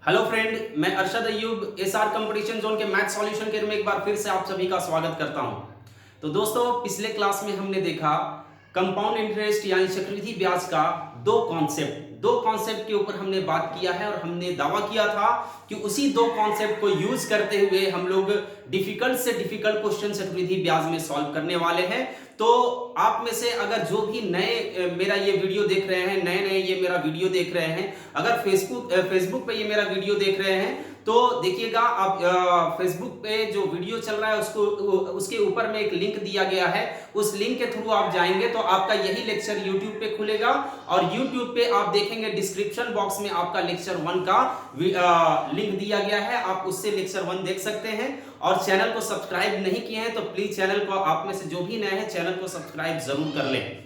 Hello friend, मैं अरशद अय्यूब SR competition zone के math solution के में एक बार फिर से आप सभी का स्वागत करता हूं। तो दोस्तों, पिछले क्लास में हमने देखा कंपाउंड इंटरेस्ट यानी चक्रवृद्धि ब्याज का दो कॉन्सेप्ट के ऊपर हमने बात किया है और हमने दावा किया था कि उसी दो कॉन्सेप्ट को यूज करते हुए हम लोग डिफिकल्ट से डिफिकल्ट क्वेश्चन चक्रवृद्धि ब्याज में सॉल्व करने वाले हैं। तो आप में से अगर जो भी नए मेरा ये वीडियो देख रहे हैं, नए ये मेरा वीडियो देख रहे हैं, अगर फेसबुक पे ये मेरा वीडियो देख रहे हैं तो देखिएगा, आप फेसबुक पे जो वीडियो चल रहा है उसके ऊपर में एक लिंक दिया गया है। उस लिंक के थ्रू आप जाएंगे तो आपका यही लेक्चर यूट्यूब पे खुलेगा और यूट्यूब पे आप देखेंगे डिस्क्रिप्शन बॉक्स में आपका लेक्चर 1 का लिंक दिया गया है। आप उससे लेक्चर 1 देख सकते हैं। और चैनल को सब्सक्राइब नहीं किए हैं तो प्लीज चैनल को, आप में से जो भी नए हैं, चैनल को सब्सक्राइब जरूर कर लें।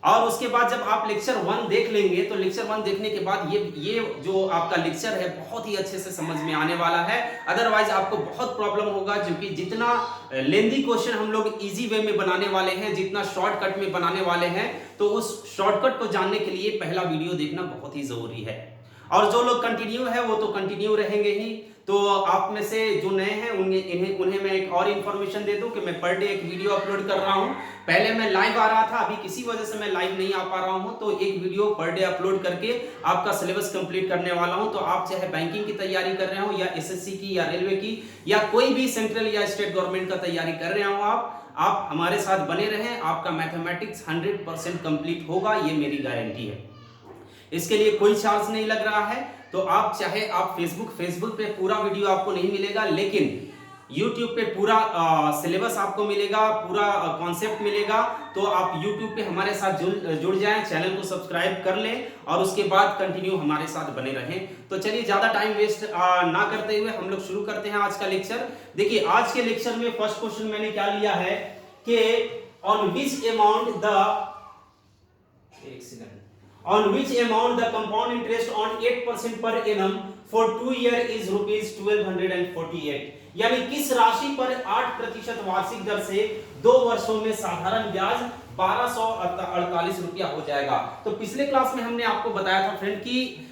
और उसके बाद जब आप लेक्चर 1 देख लेंगे तो लेक्चर 1 देखने के बाद ये जो आपका लेक्चर है बहुत ही अच्छे से समझ में आने वाला है। अदरवाइज आपको बहुत प्रॉब्लम होगा, क्योंकि जितना लेंदी क्वेश्चन हम लोग इजी वे में बनाने वाले हैं, जितना शॉर्टकट में बनाने वाले हैं, तो उस शॉर्टकट को जानने के लिए पहला वीडियो देखना बहुत ही जरूरी है। और जो लोग कंटिन्यू है वो तो कंटिन्यू रहेंगे ही। तो आप में से जो नए हैं उन्हें मैं एक और इन्फॉर्मेशन दे दूं कि मैं पर डे एक वीडियो अपलोड कर रहा हूं। पहले मैं लाइव आ रहा था, अभी किसी वजह से मैं लाइव नहीं आ पा रहा हूं, तो एक वीडियो पर डे अपलोड करके आपका सिलेबस कंप्लीट करने वाला हूं। तो आप चाहे बैंकिंग की तैयारी कर रहे हो या एसएससी की या रेलवे की या कोई भी सेंट्रल या स्टेट गवर्नमेंट का तैयारी कर रहे हो, आप हमारे साथ बने रहें। आपका मैथमेटिक्स 100% कंप्लीट होगा, ये मेरी गारंटी है। इसके लिए कोई चार्ज नहीं लग रहा है। तो आप चाहे आप फेसबुक पे पूरा वीडियो आपको नहीं मिलेगा, लेकिन यूट्यूब पे पूरा सिलेबस आपको मिलेगा, पूरा कॉन्सेप्ट मिलेगा। तो आप यूट्यूब पे हमारे साथ जुड़ जाएं, चैनल को सब्सक्राइब कर लें और उसके बाद कंटिन्यू हमारे साथ बने रहें। तो चलिए ज्यादा टाइम वेस्ट ना करते हुए हम लोग शुरू करते हैं आज का लेक्चर। देखिए, आज के लेक्चर में फर्स्ट क्वेश्चन मैंने क्या लिया है कि on which amount the compound interest on 8% per annum for 2 years is rupees 1248। यानी किस राशि पर 8% वार्षिक दर से 2 वर्षों में साधारण ब्याज 1248 रुपया हो जाएगा। तो पिछले क्लास में हमने आपको बताया था फ्रेंड कि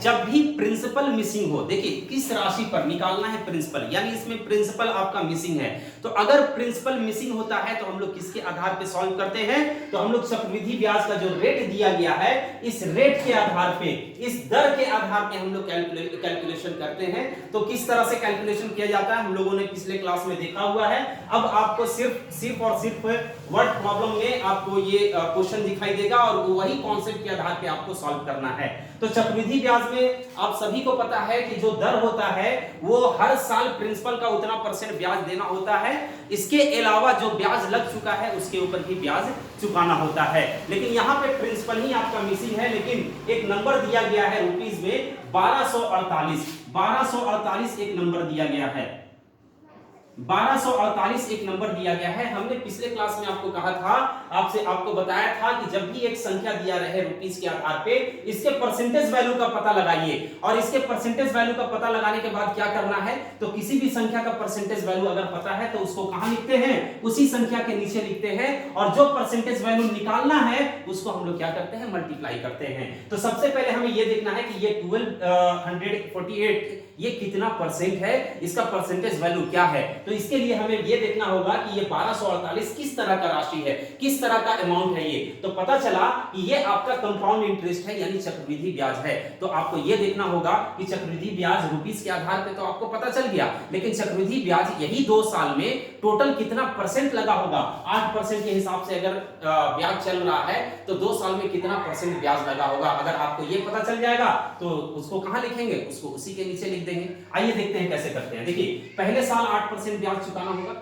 जब भी प्रिंसिपल मिसिंग हो, देखिए किस राशि पर निकालना है प्रिंसिपल, यानी इसमें प्रिंसिपल आपका मिसिंग है। तो अगर प्रिंसिपल मिसिंग होता है तो हम लोग किसके आधार पे सॉल्व करते हैं? तो हम लोग चक्रवृद्धि ब्याज का जो रेट दिया गया है, इस रेट के आधार पे, इस दर के आधार पे हम लोग कैलकुलेशन करते हैं। तो किस तरह से कैलकुलेशन किया जाता है हम लोगों ने पिछले क्लास में देखा हुआ है। अब आपको सिर्फ और सिर्फ वर्ड प्रॉब्लम में आपको ये क्वेश्चन दिखाई देगा और वही कॉन्सेप्ट के आधार पे आपको सॉल्व करना है। तो चक्रवृद्धि ब्याज में आप सभी को पता है कि जो दर होता है वो हर साल प्रिंसिपल का उतना % ब्याज देना होता है। इसके अलावा जो ब्याज लग चुका है उसके ऊपर भी ब्याज चुकाना होता है। लेकिन यहाँ पे प्रिंसिपल ही आपका मिसिंग है, लेकिन एक नंबर दिया गया है रुपीस में 1248 एक नंबर दिया गया है। 1248 एक नंबर दिया गया है। हमने पिछले क्लास में आपको कहा था, आपको बताया था कि जब भी एक संख्या दिया रहे रुपीस के आधार पे, इसके परसेंटेज वैल्यू का पता लगाइए। और इसके परसेंटेज वैल्यू का पता लगाने के बाद क्या करना है, तो किसी भी संख्या का परसेंटेज वैल्यू अगर पता है तो उसको कहां लिखते हैं? उसी संख्या के नीचे लिखते हैं। और जो परसेंटेज वैल्यू निकालना है उसको हम लोग क्या करते हैं? मल्टीप्लाई करते हैं। तो सबसे पहले हमें यह देखना है कि ये 1248 ये कितना परसेंट है, इसका परसेंटेज वैल्यू क्या है। तो इसके लिए हमें यह देखना होगा कि ये 1248 किस तरह का राशि है, किस तरह का अमाउंट है ये। तो पता चला कि ये आपका कंपाउंड इंटरेस्ट है, यानी चक्रवृद्धि ब्याज है। तो आपको यह देखना होगा कि चक्रवृद्धि ब्याज रुपीस के आधार पे तो आपको पता चल गया, लेकिन चक्रवृद्धि ब्याज यही 2 साल में टोटल कितना % लगा होगा। 8% के हिसाब से अगर ब्याज चल रहा है तो 2 साल में कितना % ब्याज लगा होगा। अगर आपको यह पता चल जाएगा तो उसको कहां लिखेंगे? उसको उसी के नीचे देंगे। आइए देखते हैं कैसे करते हैं। देखिए, पहले साल 8% ब्याज चुकाना होगा,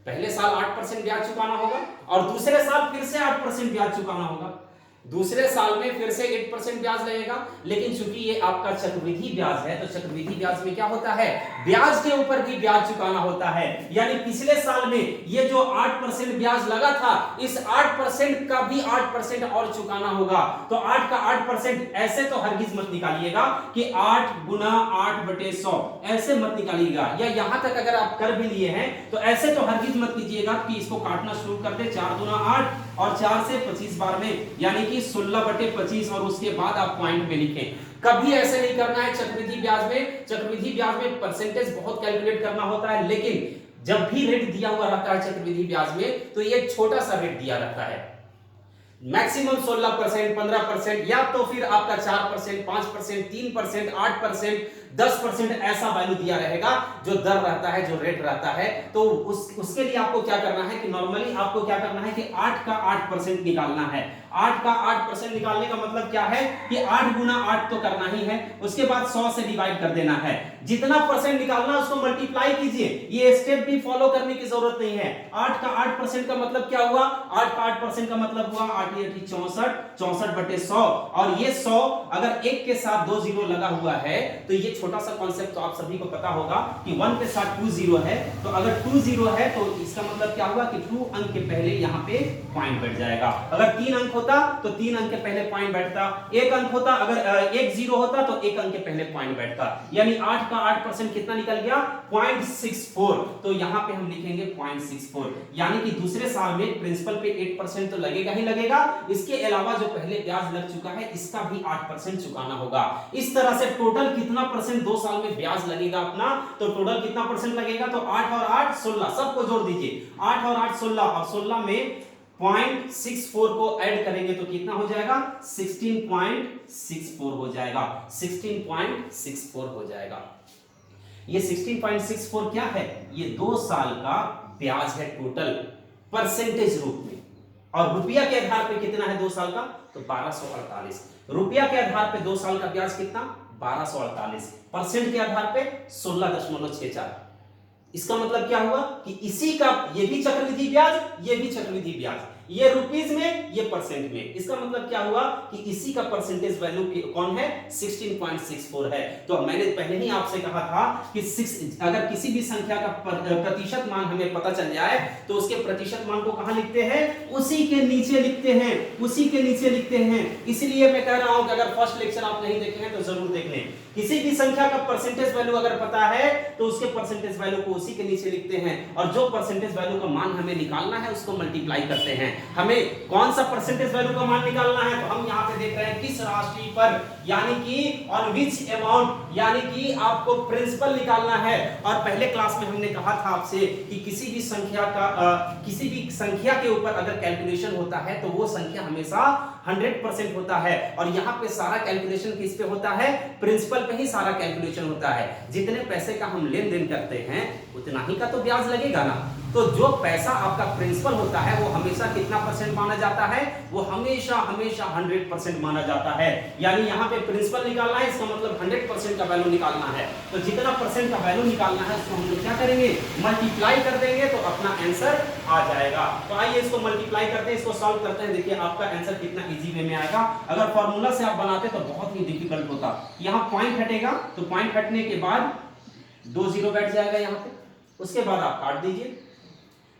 पहले साल 8% ब्याज चुकाना होगा और दूसरे साल फिर से 8% ब्याज चुकाना होगा। दूसरे साल में फिर से 8% ब्याज लगेगा। लेकिन चूंकि ये आपका चक्रवृद्धि ब्याज है तो चक्रवृद्धि ब्याज में क्या होता है? ब्याज के ऊपर भी ब्याज चुकाना होता है। यानी पिछले साल में ये जो 8% ब्याज लगा था, इस 8% का भी 8% और चुकाना होगा। तो 8 का 8% ऐसे तो हरगिज मत निकालिएगा कि 8 गुना 8/100 ऐसे मत निकालिएगा, या यहां तक अगर आप कर भी लिए हैं तो ऐसे तो हरगिज मत कीजिएगा कि इसको काटना शुरू कर दे। 4 गुना 8 और 4 से 25 बार में, यानी कि 16/25 और उसके बाद आप पॉइंट में लिखें। कभी ऐसे नहीं करना है चक्रवृद्धि ब्याज में। चक्रवृद्धि ब्याज में परसेंटेज बहुत कैलकुलेट करना होता है, लेकिन जब भी रेट दिया हुआ रहता है चक्रवृद्धि ब्याज में तो ये छोटा सा रेट दिया रहता है, मैक्सिमम 16%, 15%, या तो फिर आपका 4%, 5%, 3%, 8%, 10% ऐसा वैल्यू दिया रहेगा जो दर रहता है, जो रेट रहता है। तो उसके लिए आपको क्या करना है कि नॉर्मली आपको क्या करना है कि 8 का 8% निकालना है। 8 का 8% निकालने का मतलब क्या है कि 8 गुना 8 तो करना ही है, उसके बाद 100 से डिवाइड कर देना है। जितना परसेंट निकालना उसको मल्टीप्लाई कीजिए, ये स्टेप भी फॉलो करने की जरूरत नहीं है। 8 का 8% का मतलब क्या हुआ? 8 का 8% का मतलब हुआ 8 × 64, 64/100। और ये 100 अगर 1 के साथ 2 जीरो लगा हुआ है तो ये छोटा सा कॉन्सेप्ट तो आप सभी को पता होगा कि 1 के साथ 2 जीरो है, तो अगर 2 जीरो है तो इसका मतलब क्या हुआ कि 2 अंक के पहले यहाँ पे पॉइंट बैठ जाएगा। अगर 3 अंक होता तो 3 अंक के पहले पॉइंट बैठता, 1 अंक होता, अगर 1 जीरो होता तो 1 अंक के पहले पॉइंट बैठता। यानी 8 का 8% कितना निकल गया? 0.64। तो यहाँ पे हम लिखेंगे 0.64, यानी कि दूसरे साल में प्रिंसिपल पे 8% तो लगेगा ही लगेगा, इसके अलावा जो पहले ब्याज लग चुका है इसका भी 8% चुकाना होगा। इस तरह से टोटल कितना परसेंट 2 साल में ब्याज लगेगा अपना, तो टोटल कितना परसेंट लगेगा? तो 8 और 8 16, सबको जोड़ दीजिए। 8 और 8 16, और 16 में 0.64 को ऐड करेंगे तो कितना हो जाएगा? 16.64 हो जाएगा, 16.64 हो जाएगा। ये 16.64 क्या है? ये 2 साल का ब्याज है टोटल परसेंटेज रूप में। और रुपया के आधार पे कितना है 2 साल का? तो 1248। रुपया के आधार पे 2 साल का ब्याज कितना? 1248। परसेंट के आधार पे 16.64। इसका मतलब क्या हुआ कि इसी का ये भी चक्रवृद्धि ब्याज, ये भी चक्रवृद्धि ब्याज, ये रुपीस में, ये परसेंट में। इसका मतलब क्या हुआ कि इसी का परसेंटेज वैल्यू कौन है? 16.64 है। तो मैंने पहले ही आपसे कहा था कि अगर किसी भी संख्या का प्रतिशत मान हमें पता चल जाए तो उसके प्रतिशत मान को कहां लिखते हैं? उसी के नीचे लिखते हैं, उसी के नीचे लिखते हैं। इसलिए मैं कह रहा हूं कि अगर फर्स्ट लेक्चर आप नहीं देखे हैं तो जरूर देख लें। किसी भी संख्या का परसेंटेज वैल्यू अगर पता है तो उसके परसेंटेज वैल्यू को उसी के नीचे लिखते हैं, और जो परसेंटेज वैल्यू का मान हमें निकालना है उसको मल्टीप्लाई करते हैं। हमें कौन सा परसेंटेज वैल्यू का मान निकालना है? तो हम यहाँ पे देख रहे हैं किस राशि पर, यानी कि ऑन विच अमाउंट, यानी कि आपको प्रिंसिपल निकालना है। और पहले क्लास में हमने कहा था आपसे कि किसी भी संख्या के ऊपर अगर कैलकुलेशन होता है तो वो संख्या हमेशा 100% होता है। और यहाँ पे सारा कैलकुलेशन किस पे होता है? प्रिंसिपल पे ही सारा कैलकुलेशन होता है। जितने पैसे का हम लेन देन करते हैं उतना ही का तो ब्याज लगेगा ना। तो जो पैसा आपका प्रिंसिपल होता है वो हमेशा कितना परसेंट माना जाता है? वो हमेशा 100% माना जाता है। यानी यहाँ पे प्रिंसिपल निकालना है, इसका मतलब 100% का वैल्यू निकालना है। तो जितना परसेंट का वैल्यू निकालना है उसको हम लोग क्या करेंगे? मल्टीप्लाई कर देंगे तो अपना आंसर आ जाएगा। तो आइए इसको मल्टीप्लाई करते हैं, इसको सॉल्व करते हैं। देखिए आपका आंसर कितना इजी वे में आएगा। अगर फॉर्मूला से आप बनाते तो बहुत ही डिफिकल्ट होता। यहाँ पॉइंट हटेगा तो पॉइंट हटने के बाद 2 जीरो बैठ जाएगा यहाँ पे, उसके बाद आप काट दीजिए।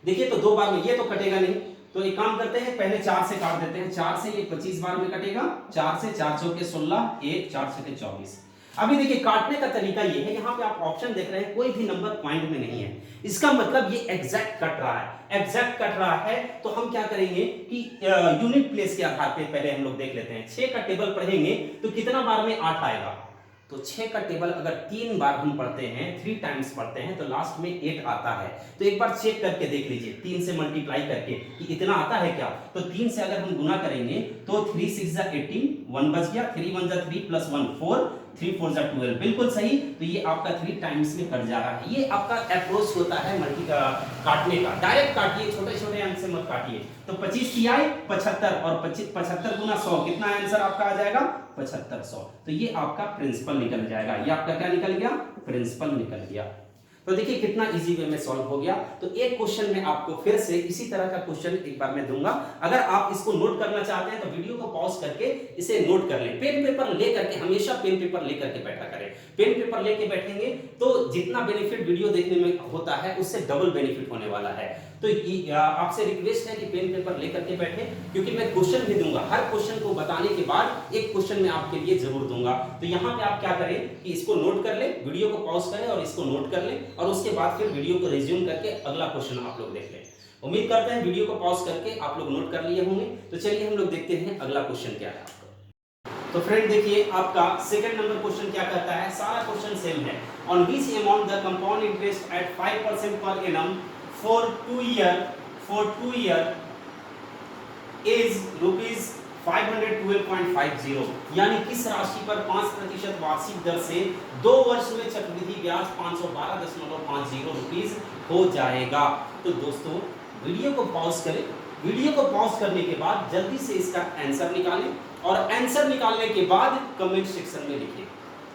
देखिए तो 2 बार में ये तो कटेगा नहीं, तो एक काम करते हैं पहले 4 से काट देते हैं। 4 से ये 25 बार में कटेगा, 4 से 4 चौके 16, 1 4 छके 24। अभी देखिए काटने का तरीका ये है, यहाँ पे आप ऑप्शन देख रहे हैं कोई भी नंबर पॉइंट में नहीं है, इसका मतलब ये एग्जैक्ट कट रहा है। एग्जैक्ट कट रहा है तो हम क्या करेंगे कि यूनिट प्लेस के आधार पे पहले हम लोग देख लेते हैं। 6 का टेबल पढ़ेंगे तो कितना बार में 8 आएगा? तो 6 का टेबल अगर 3 बार हम पढ़ते हैं, 3 टाइम्स पढ़ते हैं, तो लास्ट में 8 आता है। तो एक बार चेक करके देख लीजिए 3 से मल्टीप्लाई करके कि इतना आता है क्या। तो 3 से अगर हम गुना करेंगे तो 3 6 18, 1 बच गया, 3 1 3 प्लस 1 4, 3 4 12, बिल्कुल सही। तो ये आपका 3 टाइम्स में कट जा रहा है। ये आपका अप्रोच होता है काटने का। डायरेक्ट काटिए, छोटे छोटे अंक से मत काटिए। तो 25 की आए 75, और 75 गुना 100 कितना आंसर आपका आ जाएगा? 7500। तो ये आपका प्रिंसिपल निकल जाएगा। ये आपका क्या निकल गया? प्रिंसिपल निकल गया। तो देखिए कितना इजी वे में सॉल्व हो गया। तो एक क्वेश्चन में आपको फिर से इसी तरह का क्वेश्चन एक बार मैं दूंगा। अगर आप इसको नोट करना चाहते हैं तो वीडियो को पॉज करके इसे नोट कर लें। पेन पेपर लेकर के, हमेशा पेन पेपर लेकर के बैठा करें। पेन पेपर लेके बैठेंगे तो जितना बेनिफिट वीडियो देखने में होता है उससे डबल बेनिफिट होने वाला है। तो आपसे रिक्वेस्ट है कि पेन पेपर लेकर के बैठे, क्योंकि मैं क्वेश्चन भी दूंगा। हर क्वेश्चन को बताने के बाद एक क्वेश्चन मैं आपके लिए जरूर दूंगा। तो यहाँ पे आप क्या करें कि इसको नोट कर ले, वीडियो को पॉज करें और इसको नोट कर लें, और उसके बाद फिर वीडियो को रिज्यूम करके अगला क्वेश्चन आप लोग देख लें। उम्मीद करते हैं वीडियो को पॉज करके आप लोग नोट कर लिए होंगे। तो चलिए हम लोग देखते हैं अगला क्वेश्चन क्या है आपका। तो फ्रेंड देखिए आपका सेकंड नंबर क्वेश्चन क्या कहता है, सारा क्वेश्चन सेम है। On which amount the compound interest at 5% per annum for 2 year is rupees 512.50, यानी किस राशि पर 5% वार्षिक दर से 2 वर्ष में चक्रवृद्धि ब्याज 512.50 रुपीज हो जाएगा। तो दोस्तों वीडियो को पॉज करें, वीडियो को पॉज करने के बाद जल्दी से इसका आंसर निकालें और आंसर निकालने के बाद कमेंट सेक्शन में लिखें।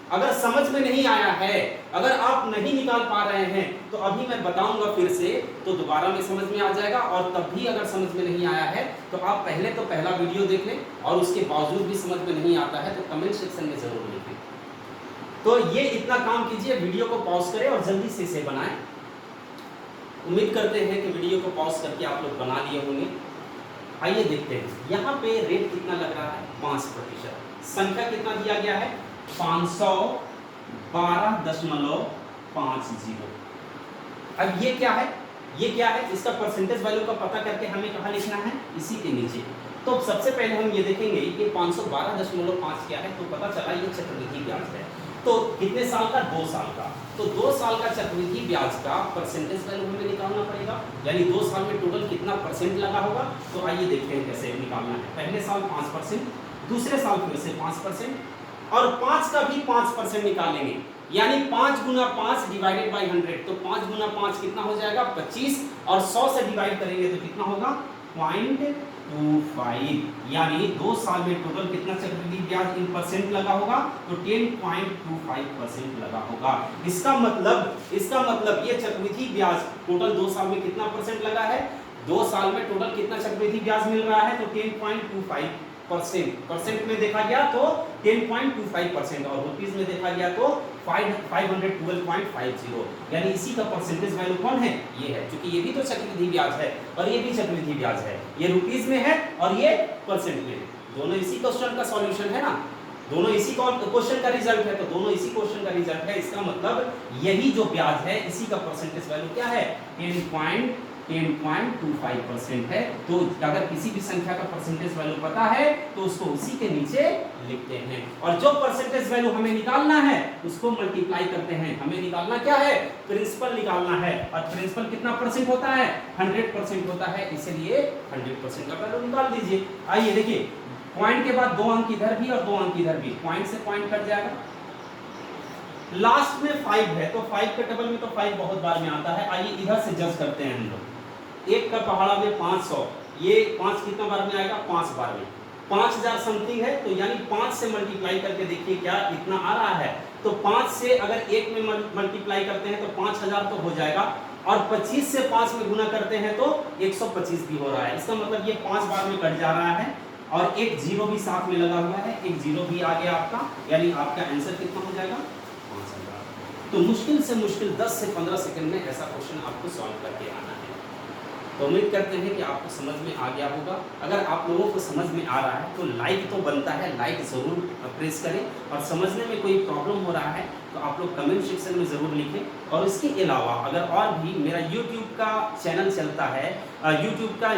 अगर समझ में नहीं आया है, अगर आप नहीं निकाल पा रहे हैं तो अभी मैं बताऊंगा फिर से, तो दोबारा में समझ में आ जाएगा। और तब भी अगर समझ में नहीं आया है तो आप पहले तो पहला वीडियो देख लें और उसके बावजूद भी समझ में नहीं आता है तो कमेंट सेक्शन में जरूर लिखें। तो ये इतना काम कीजिए, वीडियो को पॉज करें और जल्दी से इसे बनाएं। उम्मीद करते हैं कि वीडियो को पॉज करके आप लोग बना लिए होंगे। आइए देखते हैं यहाँ पे रेट कितना लग रहा है, 5%। संख्या कितना दिया गया है, 512.50। अब ये क्या है, ये क्या है, इसका परसेंटेज वैल्यू का पता करके हमें कहाँ लिखना है, इसी के नीचे। तो सबसे पहले हम ये देखेंगे कि 512.5 क्या है। तो पता चला ये चक्रवृद्धि ब्याज है। तो कितने साल का, 2 साल का। तो 2 साल का चक्रवृद्धि ब्याज का परसेंटेज वैल्यू हमें निकालना पड़ेगा, यानी 2 साल में टोटल कितना परसेंट लगा होगा। तो आइए देखते हैं कैसे निकालना है। पहले साल 5%, दूसरे साल फिर से 5% और 5 का भी 5% निकालेंगे, यानी 5 गुना 5 डिवाइडेड बाई 100। तो 5 गुना 5 कितना हो जाएगा, 25, और 100 से डिवाइड करेंगे तो कितना होगा, 0.25, यानी 2 साल में टोटल कितना चक्रवृद्धि ब्याज इन परसेंट लगा होगा, तो 10.25% लगा होगा। इसका मतलब ये चक्रवृद्धि ब्याज टोटल 2 साल में कितना परसेंट लगा है, 2 साल में टोटल कितना चक्रवृद्धि ब्याज मिल रहा है, तो 10.25%। परसेंट में देखा गया तो 10.25% और रुपीस में देखा गया तो 512.50, यानी इसी का परसेंटेज वैल्यू कौन है, ये है। क्योंकि ये भी तो चक्रवृद्धि ब्याज है और ये भी चक्रवृद्धि ब्याज है, ये रुपीस में है और ये परसेंट में है। दोनों इसी क्वेश्चन का सॉल्यूशन है ना, दोनों इसी क्वेश्चन का रिजल्ट है, तो दोनों इसी क्वेश्चन का रिजल्ट है। इसका मतलब यही जो ब्याज है इसी का परसेंटेज वैल्यू क्या है, 10.25% है। तो अगर किसी भी संख्या का परसेंटेज वैल्यू पता है तो उसको उसी के नीचे लिखते हैं, और जो परसेंटेज वैल्यू हमें निकालना है उसको मल्टीप्लाई करते हैं। हमें निकालना क्या है, प्रिंसिपल निकालना है, और प्रिंसिपल कितना परसेंट होता है, 100% होता है, इसलिए 100% का वैल्यू निकाल दीजिए। आइए देखिए, पॉइंट के बाद 2 अंक इधर भी और 2 अंक इधर भी, पॉइंट से पॉइंट कट जाएगा। लास्ट में 5 है तो 5 के टेबल में तो 5 बहुत बार में आता है। आइए इधर से जज करते हैं हम लोग। 1 का पहाड़ा में 500, ये 5 कितना बार में आएगा, 5 बार में, 5000 समथिंग है। तो यानी 5 से मल्टीप्लाई करके देखिए क्या इतना आ रहा है। तो 5 से अगर 1 में मल्टीप्लाई करते हैं तो 5000 तो हो जाएगा, और 25 से 5 में गुना करते हैं तो 125 भी हो रहा है। इसका मतलब ये 5 बार में कट जा रहा है, और एक जीरो भी साथ में लगा हुआ है, एक जीरो भी आ गया आपका, यानी आपका आंसर कितना हो जाएगा, 5000। तो मुश्किल से मुश्किल 10 से 15 सेकंड में ऐसा क्वेश्चन आपको सॉल्व करके आना है। तो उम्मीद करते हैं कि आपको समझ में आ गया होगा। अगर आप लोगों को समझ में आ रहा है तो लाइक तो बनता है, लाइक ज़रूर प्रेस करें, और समझने में कोई प्रॉब्लम हो रहा है तो आप लोग कमेंट सेक्शन में ज़रूर लिखें। और इसके अलावा अगर और भी मेरा यूट्यूब का चैनल चलता है, यूट्यूब का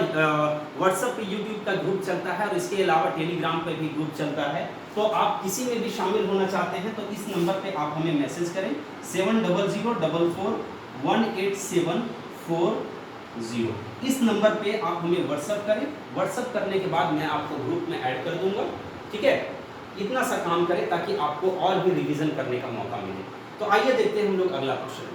व्हाट्सएप पे यूट्यूब का ग्रुप चलता है, और इसके अलावा टेलीग्राम पे भी ग्रुप चलता है। तो आप किसी में भी शामिल होना चाहते हैं तो इस नंबर पे आप हमें मैसेज करें, 7004188740। इस नंबर पे आप हमें व्हाट्सएप करें, व्हाट्सएप करने के बाद मैं आपको ग्रुप में ऐड कर दूंगा, ठीक है। इतना सा काम करें ताकि आपको और भी रिवीजन करने का मौका मिले। तो आइए देखते हैं हम लोग अगला क्वेश्चन।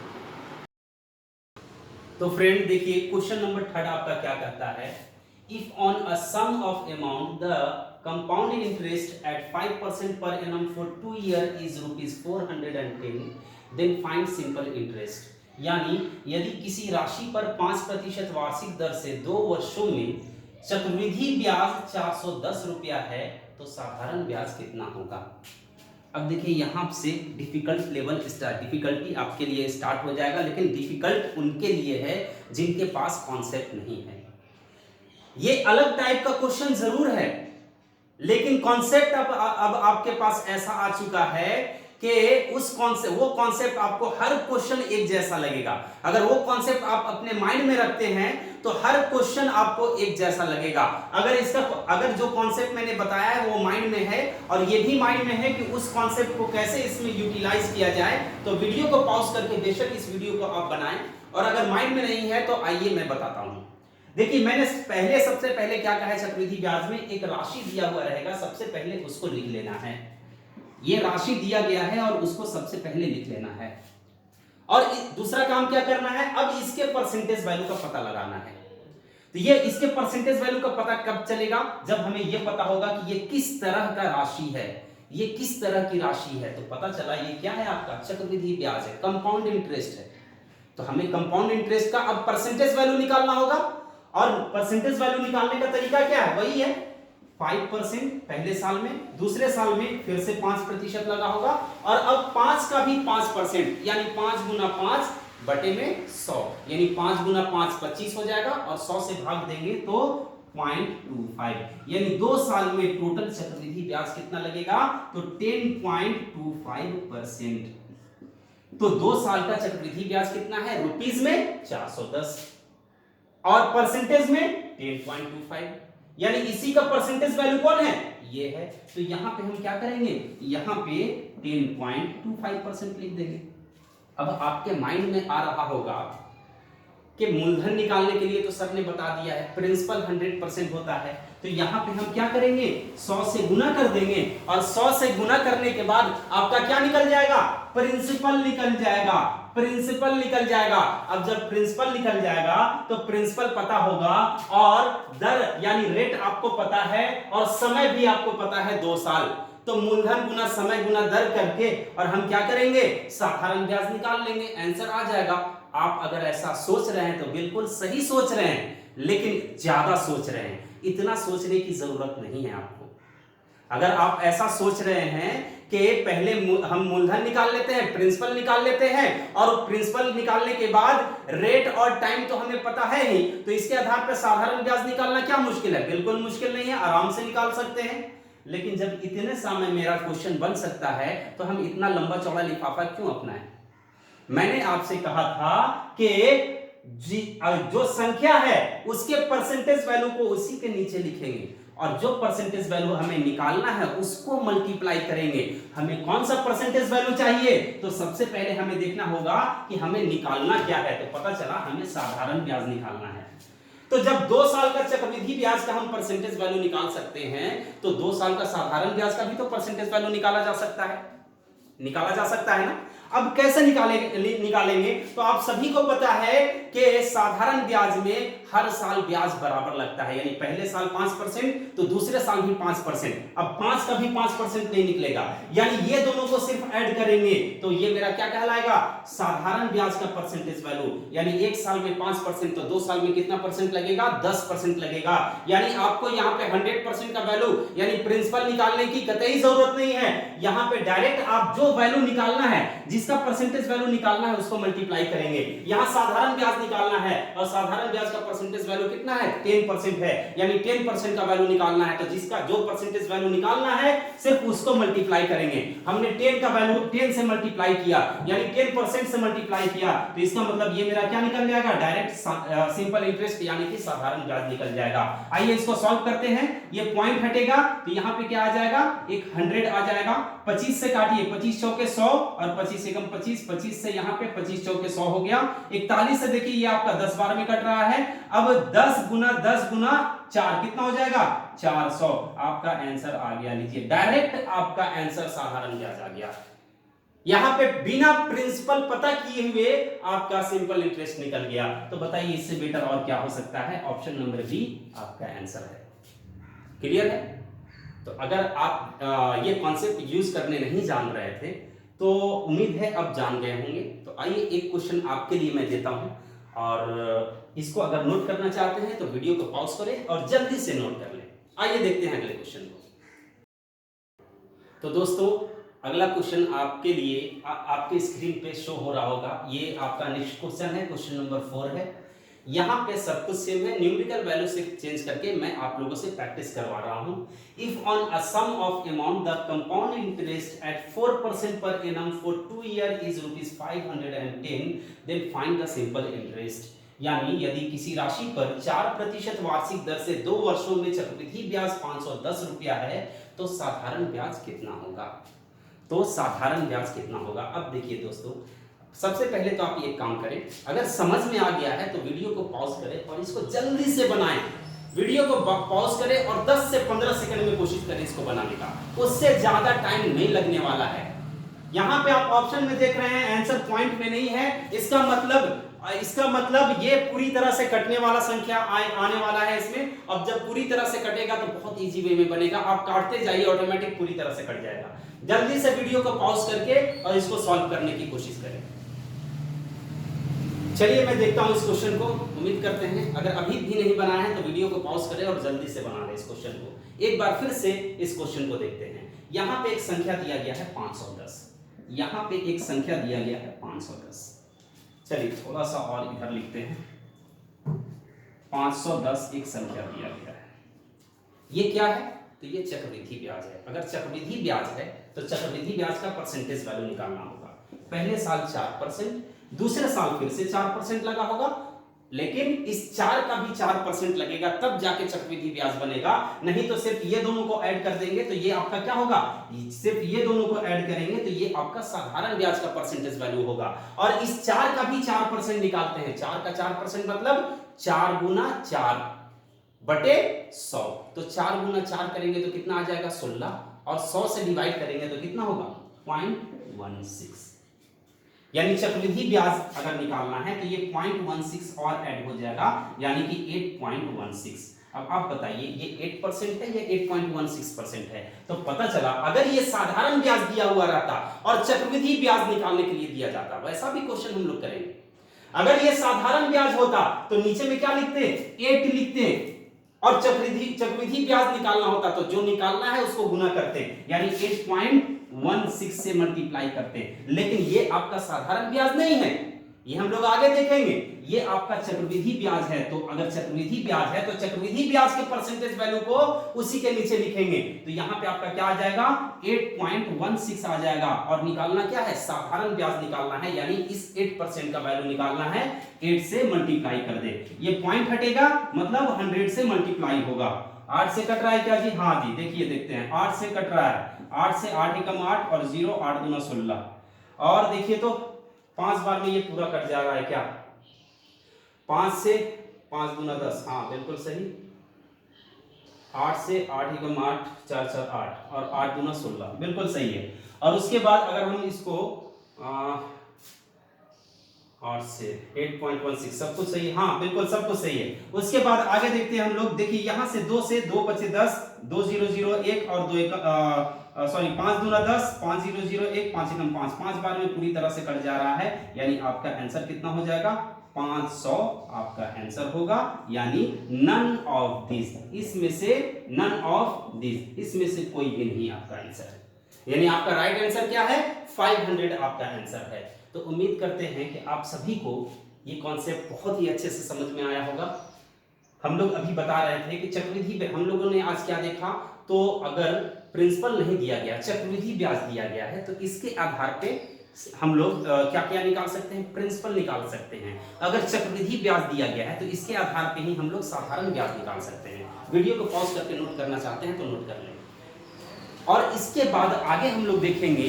तो फ्रेंड देखिए, क्वेश्चन नंबर 3 आपका क्या कहता है, if on a sum of amount the compounded interest at 5% per annum for 2 year is ₹410, then find simple interest. यानी यदि किसी राशि पर 5% वार्षिक दर से 2 वर्षों में चक्रवृद्धि ब्याज 410 रुपया है तो साधारण ब्याज कितना होगा। अब देखिए यहाँ से डिफिकल्ट लेवल डिफिकल्टी आपके लिए स्टार्ट हो जाएगा, लेकिन डिफिकल्ट उनके लिए है जिनके पास कॉन्सेप्ट नहीं है। ये अलग टाइप का क्वेश्चन जरूर है, लेकिन कॉन्सेप्ट अब आपके पास ऐसा आ चुका है कि वो कॉन्सेप्ट आपको हर क्वेश्चन एक जैसा लगेगा। अगर वो कॉन्सेप्ट आप अपने माइंड में रखते हैं तो हर क्वेश्चन आपको एक जैसा लगेगा। अगर जो कॉन्सेप्ट मैंने बताया है वो माइंड में है और ये भी माइंड में है कि उस कॉन्सेप्ट को कैसे इसमें यूटिलाइज किया जाए, तो वीडियो को पॉज करके बेशक इस वीडियो को आप बनाएं। और अगर माइंड में नहीं है तो आइए मैं बताता हूं। देखिए, मैंने सबसे पहले क्या कहा है, चक्रवृद्धि ब्याज में एक राशि दिया हुआ रहेगा, सबसे पहले उसको लिख लेना है। ये राशि दिया गया है और उसको सबसे पहले लिख लेना है। और दूसरा काम क्या करना है, अब इसके परसेंटेज वैल्यू का पता लगाना है। तो ये इसके परसेंटेज वैल्यू का पता कब चलेगा, जब हमें यह पता होगा कि ये किस तरह का राशि है, ये किस तरह की राशि है। तो पता चला ये क्या है, आपका चक्रवृद्धि ब्याज है, कंपाउंड इंटरेस्ट है। तो हमें कंपाउंड इंटरेस्ट का अब परसेंटेज वैल्यू निकालना होगा। और परसेंटेज वैल्यू निकालने का तरीका क्या है, वही है 5% पहले साल में, दूसरे साल में फिर से 5% लगा होगा। और अब 5 का भी 5%, यानी 5 गुना 5 बटे में 100, यानी 5 गुना 5 25 हो जाएगा और 100 से भाग देंगे तो 0.25, यानी 2 साल में टोटल चक्रवृद्धि ब्याज कितना लगेगा, तो 10.25%। तो 2 साल का चक्रवृद्धि ब्याज कितना है, रुपीज में 410 और परसेंटेज में 10.25, यानी इसी का परसेंटेज वैल्यू कौन है, ये है। तो यहां पे हम क्या करेंगे, यहां पे 10.25% लिख देंगे। अब आपके माइंड में आ रहा होगा कि मूलधन निकालने के लिए तो सर ने बता दिया है प्रिंसिपल 100% होता है, तो यहां पे हम क्या करेंगे, 100 से गुना कर देंगे और 100 से गुना करने के बाद आपका क्या निकल जाएगा, प्रिंसिपल निकल जाएगा, प्रिंसिपल निकल जाएगा। अब जब प्रिंसिपल निकल जाएगा तो प्रिंसिपल पता होगा और दर यानी रेट आपको पता है और समय भी आपको पता है 2 साल। तो मूलधन गुना समय गुना दर करके और हम क्या करेंगे, साधारण ब्याज निकाल लेंगे, आंसर आ जाएगा। आप अगर ऐसा सोच रहे हैं तो बिल्कुल सही सोच रहे हैं, लेकिन ज्यादा सोच रहे हैं। इतना सोचने की जरूरत नहीं है आपको। अगर आप ऐसा सोच रहे हैं कि पहले हम मूलधन निकाल लेते हैं, प्रिंसिपल निकाल लेते हैं और प्रिंसिपल निकालने के बाद रेट और टाइम तो हमें पता है ही, तो इसके आधार पर साधारण ब्याज निकालना क्या मुश्किल है, बिल्कुल मुश्किल नहीं है, आराम से निकाल सकते हैं। लेकिन जब इतने समय मेरा क्वेश्चन बन सकता है तो हम इतना लंबा चौड़ा लिफाफा क्यों अपनाएं। मैंने आपसे कहा था कि जो संख्या है उसके परसेंटेज वैल्यू को उसी के नीचे लिखेंगे और जो परसेंटेज वैल्यू हमें निकालना है उसको मल्टीप्लाई करेंगे। हमें कौन सा परसेंटेज वैल्यू चाहिए, तो सबसे पहले हमें देखना होगा कि हमें निकालना क्या है। तो पता चला हमें साधारण ब्याज निकालना है। तो जब 2 साल का चक्रवृद्धि ब्याज का हम परसेंटेज वैल्यू निकाल सकते हैं, तो 2 साल का साधारण ब्याज का भी तो परसेंटेज वैल्यू निकाला जा सकता है ना। अब कैसे निकालेंगे, तो आप सभी को पता है कि साधारण ब्याज में हर साल ब्याज बराबर लगता है, यानी पहले साल 5% तो दूसरे साल भी 5%। अब 5 का भी 5% नहीं निकलेगा, यानी ये दोनों को सिर्फ ऐड करेंगे तो ये मेरा क्या कहलाएगा, साधारण ब्याज का परसेंटेज वैल्यू। यानी एक साल में 5% तो 2 साल में कितना परसेंट लगेगा, 10% लगेगा। यानी आपको यहाँ पे 100% का वैल्यू यानी प्रिंसिपल निकालने की कतई जरूरत नहीं है। यहाँ पे डायरेक्ट आप जो वैल्यू निकालना है, जिसका परसेंटेज वैल्यू निकालना है, उसको मल्टीप्लाई करेंगे। यहां साधारण ब्याज निकालना है और साधारण ब्याज का परसेंटेज वैल्यू कितना है, 10% है, यानी 10% का वैल्यू निकालना है। तो जिसका जो परसेंटेज वैल्यू निकालना है सिर्फ उसको मल्टीप्लाई करेंगे। हमने 10 का वैल्यू 10 से मल्टीप्लाई किया, यानी 10% से मल्टीप्लाई किया, तो इसका मतलब ये मेरा क्या निकल जाएगा, डायरेक्ट सिंपल इंटरेस्ट यानी कि साधारण ब्याज निकल जाएगा। आइए इसको सॉल्व करते हैं। ये पॉइंट हटेगा तो यहां पे क्या आ जाएगा, एक 100 आ जाएगा। 25 से काटिए, 25 चौके 100 और 25 एकम 25, 25 से यहाँ पे 25 चौके 100 हो गया। 41 से देखिए ये आपका 10 बार में कट रहा है। अब 10 गुना 4 कितना हो जाएगा, 400। आपका आंसर आ गया, लीजिए डायरेक्ट आपका आंसर साधारण ब्याज आ गया। यहां पे बिना प्रिंसिपल पता किए हुए आपका सिंपल इंटरेस्ट निकल गया। तो बताइए इससे बेटर और क्या हो सकता है। ऑप्शन नंबर बी आपका आंसर है। क्लियर है। तो अगर आप ये कॉन्सेप्ट यूज करने नहीं जान रहे थे तो उम्मीद है अब जान गए होंगे। तो आइए एक क्वेश्चन आपके लिए मैं देता हूं और इसको अगर नोट करना चाहते हैं तो वीडियो को पॉज करें और जल्दी से नोट कर लें। आइए देखते हैं अगले क्वेश्चन को। तो दोस्तों अगला क्वेश्चन आपके लिए आपके स्क्रीन पे शो हो रहा होगा। ये आपका नेक्स्ट क्वेश्चन है, क्वेश्चन नंबर 4 है। यहाँ पे सब कुछ सेम है, न्यूमेरिकल वैल्यू से चेंज करके मैं आप लोगों से प्रैक्टिस करवा रहा हूँ। If on a sum of amount the compound interest at 4% per annum for 2 year is ₹510, then find the simple interest. यानी यदि किसी राशि पर 4% वार्षिक दर से 2 वर्षों में चक्रवृद्धि ब्याज 510 रुपया है, तो साधारण ब्याज कितना होगा? तो साधारण ब्याज कितना होगा? अब देखिए दोस्तों, सबसे पहले तो आप एक काम करें, अगर समझ में आ गया है तो वीडियो को पॉज करें और इसको जल्दी से बनाएं। वीडियो को पॉज करें और 10 से 15 सेकंड में कोशिश करें इसको बनाने का, उससे ज्यादा टाइम नहीं लगने वाला है। यहां पे आप ऑप्शन में देख रहे हैं आंसर पॉइंट में नहीं है, इसका मतलब ये पूरी तरह से कटने वाला संख्या आने वाला है इसमें। अब जब पूरी तरह से कटेगा तो बहुत इजी वे में बनेगा, आप काटते जाइए, ऑटोमेटिक पूरी तरह से कट जाएगा। जल्दी से वीडियो को पॉज करके और इसको सॉल्व करने की कोशिश करें। चलिए मैं देखता हूं इस क्वेश्चन को। उम्मीद करते हैं अगर अभी भी नहीं बना है तो वीडियो को पॉज करें और जल्दी से बना लें इस क्वेश्चन को। एक बार फिर से इस क्वेश्चन को देखते हैं। यहां पे एक संख्या दिया गया है 510, यहां पे एक संख्या दिया गया है 510। चलिए थोड़ा सा और इधर लिखते हैं। 510 एक संख्या दिया गया है। ये क्या है? तो ये चक्रवृद्धि ब्याज है। अगर चक्रवृद्धि ब्याज है तो चक्रवृद्धि ब्याज का परसेंटेज वैल्यू निकालना होगा। पहले साल 4%, दूसरे साल फिर से 4% लगा होगा, लेकिन इस 4 का भी 4% लगेगा, तब जाके चक्रवृद्धि ब्याज बनेगा। नहीं तो सिर्फ ये दोनों को ऐड कर देंगे तो ये आपका क्या होगा? सिर्फ ये दोनों को ऐड करेंगे तो ये आपका साधारण ब्याज का परसेंटेज वैल्यू होगा। और इस 4 का भी 4% निकालते हैं। 4 का 4% मतलब 4 गुना 4 बटे 100। तो 4 गुना 4 करेंगे तो कितना आ जाएगा? 16। और 100 से डिवाइड करेंगे तो कितना होगा? 0.16। यानी चक्रवृद्धि ब्याज अगर निकालना है तो ये 0.16 और ऐड हो जाएगा, यानी कि 8.16। अब आप बताइए ये 8% है या 8.16% है? तो पता चला अगर ये साधारण ब्याज दिया हुआ रहता और चक्रवृद्धि ब्याज निकालने के लिए दिया जाता, वैसा भी क्वेश्चन हम लोग करेंगे। अगर ये साधारण ब्याज होता तो नीचे में क्या लिखते? 8 लिखते, और चक्रवृद्धि ब्याज निकालना होता तो जो निकालना है उसको गुना करते, यानी 8.16 से मल्टीप्लाई करते। लेकिन ये आपका साधारण ब्याज नहीं है, ये हम लोग आगे देखेंगे। ये आपका चक्रवृद्धि ब्याज है। तो अगर चक्रवृद्धि ब्याज है तो चक्रवृद्धि ब्याज के परसेंटेज वैल्यू को उसी के नीचे लिखेंगे। तो यहां पे आपका क्या आ जाएगा? 8.16 आ जाएगा। और निकालना क्या है? साधारण ब्याज निकालना है, यानी इस 8% का वैल्यू निकालना है। 8 से मल्टीप्लाई कर दे, ये पॉइंट हटेगा मतलब 100 से मल्टीप्लाई होगा। 8 से कट रहा है क्या जी? हाँ जी, देखिए देखते हैं। 8 से कट रहा है, 8 से 8 एकम 8 और 0, 8 दूना 16। और देखिए तो 5 बार में ये पूरा कट जा रहा है क्या? 5 से 5 दूना 10, हाँ बिल्कुल सही। 8 से 8 एकम 8, 4 4 8 और 8 दूना 16, बिल्कुल सही है। और उसके बाद अगर हम इसको 8 से 8.16, सब कुछ सही है, हाँ बिल्कुल सब कुछ सही है। उसके बाद आगे देखते हैं हम लोग। देखिए यहां से 2 से 2 बचे 10, 2 0 0 1 और 2 5 दूना 10, 5 0 0 1, 5 एकम 5, 5 बार में पूरी तरह से कट जा रहा है। यानी आपका आंसर कितना हो जाएगा? 500 आपका आंसर होगा। यानी नन ऑफ दिस, इसमें से नन ऑफ दिस, इसमें से कोई भी नहीं आपका आंसर है। यानी आपका राइट आंसर क्या है? 500 आपका आंसर है। तो उम्मीद करते हैं कि आप सभी को ये कॉन्सेप्ट बहुत ही अच्छे से समझ में आया होगा। हम लोग अभी बता रहे थे कि चक्रवृद्धि, हम लोगों ने आज क्या देखा? तो अगर प्रिंसिपल नहीं दिया गया, चक्रवृद्धि ब्याज दिया गया है, तो इसके आधार पे हम लोग क्या क्या निकाल सकते हैं? प्रिंसिपल निकाल सकते हैं। अगर चक्रवृद्धि ब्याज दिया गया है तो इसके आधार पे ही हम लोग साधारण ब्याज निकाल सकते हैं। वीडियो को पॉज करके नोट करना चाहते हैं तो नोट कर लें। और इसके बाद आगे हम लोग देखेंगे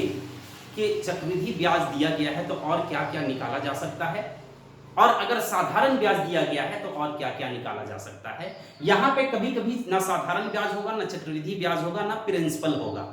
कि चक्रवृद्धि ब्याज दिया गया है तो और क्या क्या निकाला जा सकता है, और अगर साधारण ब्याज दिया गया है तो और क्या क्या निकाला जा सकता है। यहां पे कभी कभी ना साधारण ब्याज होगा, ना चक्रवृद्धि ब्याज होगा, ना प्रिंसिपल होगा।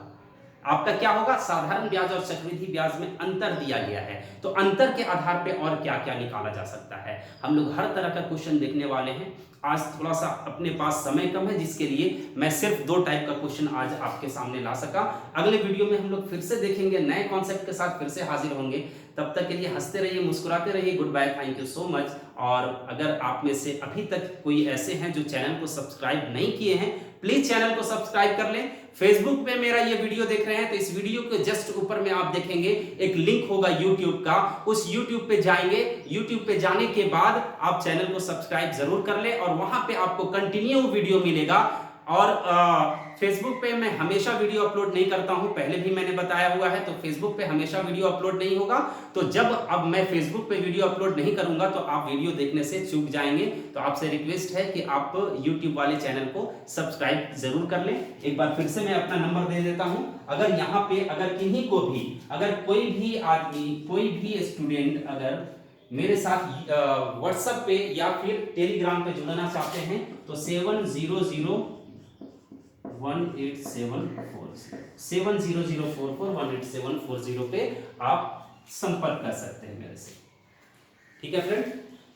आपका क्या होगा? साधारण ब्याज और चक्रवृद्धि ब्याज में अंतर दिया गया है, तो अंतर के आधार पे और क्या क्या निकाला जा सकता है। हम लोग हर तरह का क्वेश्चन देखने वाले हैं। आज थोड़ा सा अपने पास समय कम है, जिसके लिए मैं सिर्फ 2 टाइप का क्वेश्चन आज आपके सामने ला सका। अगले वीडियो में हम लोग फिर से देखेंगे, नए कॉन्सेप्ट के साथ फिर से हाजिर होंगे। तब तक के लिए हंसते रहिए, मुस्कुराते रहिए। Goodbye, thank you so much. और अगर आप में से अभी तक कोई ऐसे हैं जो चैनल को सब्सक्राइब नहीं किए हैं, प्लीज चैनल को सब्सक्राइब कर लें। फेसबुक पे मेरा ये वीडियो देख रहे हैं तो इस वीडियो के जस्ट ऊपर में आप देखेंगे एक लिंक होगा यूट्यूब का, उस यूट्यूब पे जाएंगे। यूट्यूब पे जाने के बाद आप चैनल को सब्सक्राइब जरूर कर ले और वहां पे आपको कंटिन्यू वीडियो मिलेगा। और फेसबुक पे मैं हमेशा वीडियो अपलोड नहीं करता हूं, पहले भी मैंने बताया हुआ है, तो फेसबुक पे हमेशा वीडियो अपलोड नहीं होगा। तो जब अब मैं फेसबुक पे वीडियो अपलोड नहीं करूंगा तो आप वीडियो देखने से चूक जाएंगे। तो आपसे रिक्वेस्ट है कि आप यूट्यूब वाले चैनल को सब्सक्राइब जरूर कर लें। एक बार फिर से मैं अपना नंबर दे देता हूं। अगर यहाँ पे अगर किन्हीं को भी, अगर कोई भी आदमी, कोई भी स्टूडेंट अगर मेरे साथ व्हाट्सएप पे या फिर टेलीग्राम पे जुड़ना चाहते हैं तो 7004470044 पे आप संपर्क कर सकते हैं मेरे से। ठीक है फ्रेंड,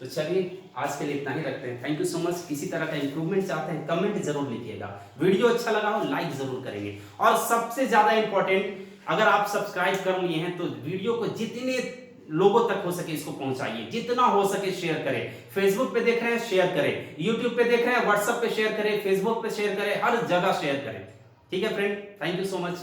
तो चलिए आज के लिए इतना ही रखते हैं। Thank you so much. किसी तरह का इंप्रूवमेंट चाहते हैं कमेंट जरूर लिखिएगा, वीडियो अच्छा लगा हो लाइक जरूर करेंगे, और सबसे ज्यादा इंपॉर्टेंट अगर आप सब्सक्राइब कर लिए हैं तो वीडियो को जितने लोगों तक हो सके इसको पहुंचाइए, जितना हो सके शेयर करें। फेसबुक पे देख रहे हैं शेयर करें, यूट्यूब पे देख रहे हैं व्हाट्सएप पे शेयर करें, फेसबुक पे शेयर करें, हर जगह शेयर करें। ठीक है friend, thank you so much.